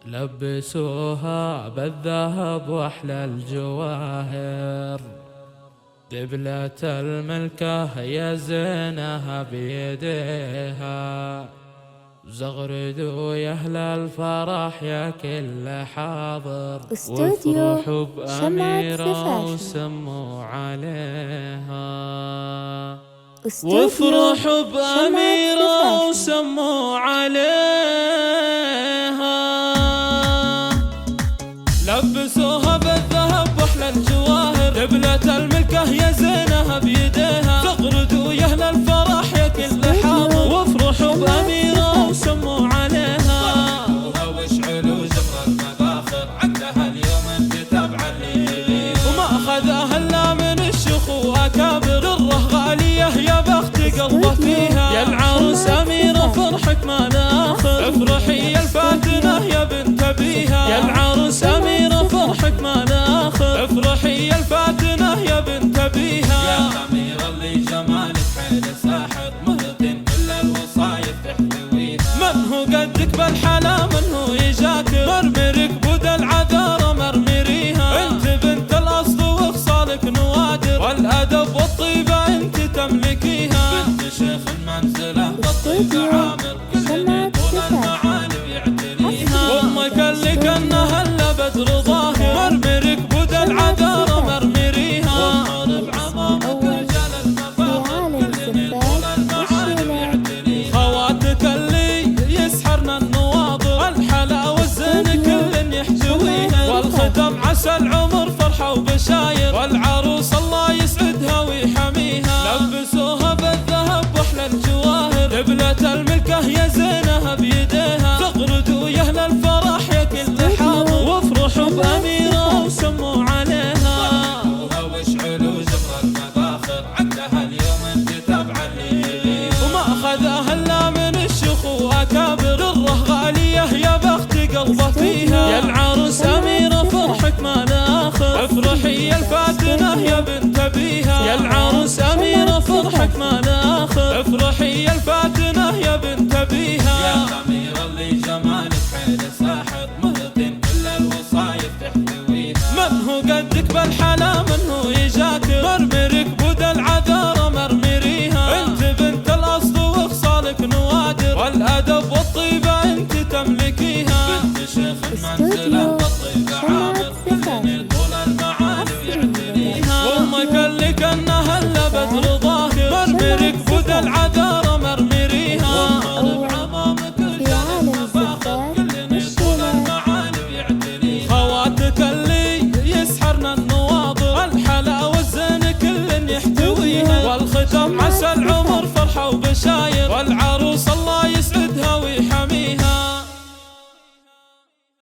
لبسوها بالذهب واحلى الجواهر، دبلة الملكة يا زينها بيديها، زغردوا يا اهل الفرح يا كل حاضر، وافرحوا بأميرة وسموا عليها، وافرحوا بأميرة وسموا عليها. لبسوها بالذهب واحلى الجواهر، دبلة الملكة يا زينها بيديها، زغردوا يا اهل الفرح يا كل حاضر، وافرحوا بأميرة وسموا عليها. واشعلوا زهر المفاخر، عدها اليوم انكتب علي، وما اخذها الا من الشيوخ واكابر، دره غالية يا بخت قلبه فيها، يا العروس أميرة فرحك ما له آخر، افرحي يا الفاتنة يا بنت أبيها، يا العروس أميرة فرحك ما له آخر، افرحي يا الفاتنة يا بنت أبيها. يا أميرة اللي جمالك حيل ساحر، مهرتين كل الوصايف تحتويها، من هو قدك بالحلا من هو يجاكر، مرمرك بود العذارى مرمريها، انت بنت الأصل وخصالك نوادر، والأدب والطيبة انت تملكيها، بنت شيخ المنزلة بالطيب عامر، كل طول المعالي يعتريها، وامك اللي كانها الا بدر ظاهر، مرمرك بود العذارى مرمريها، ومر بعظامك رجال المفاخر، كل طول المعالي يعتريها، خواتك اللي يسحرن النواظر، الحلا والزين كل يحتويها، والختم عسى العمر فرحة وبشاير، والعروس الله يسعدها ويحميها. لبسوها بالذهب واحلى الجواهر، دبلة الملكة يا زينها بيديها، زغردوا يا اهل الفرح يا كل حاضر، وافرحوا بأميرة وسموا عليها. واشعلوا زهر المفاخر، عدها اليوم انكتب علي، وما اخذها الا من الشيوخ واكابر، دره غالية يا بخت قلبه فيها، يا العروس أميرة فرحك ما له آخر، افرحي يا الفاتنة يا بنت أبيها، يا العروس أميرة فرحك ما له آخر، افرحي يا الفاتنة يا بنت أبيها. يا أميرة اللي جمالك حيل ساحر، مهرتين كل الوصايف تحتويها، من هو قدك بالحلا من هو يجاكر، مرمرك بود العذارى مرمريها، انت بنت الأصل وخصالك نوادر، والأدب والطيبة انت تملكيها، بنت شيخ المنزلة بالطيب عامر، كل طول المعالي يعتريها، وامك اللي كانها الا بدر ظاهر، مرمرك بود العذارى مرمريها، ومر بعظامك رجال المفاخر، كل طول المعالي يعتريها، خواتك اللي يسحرن النواظر، الحلا والزين كل يحتويها، والختم عسى العمر فرحة وبشاير، والعروس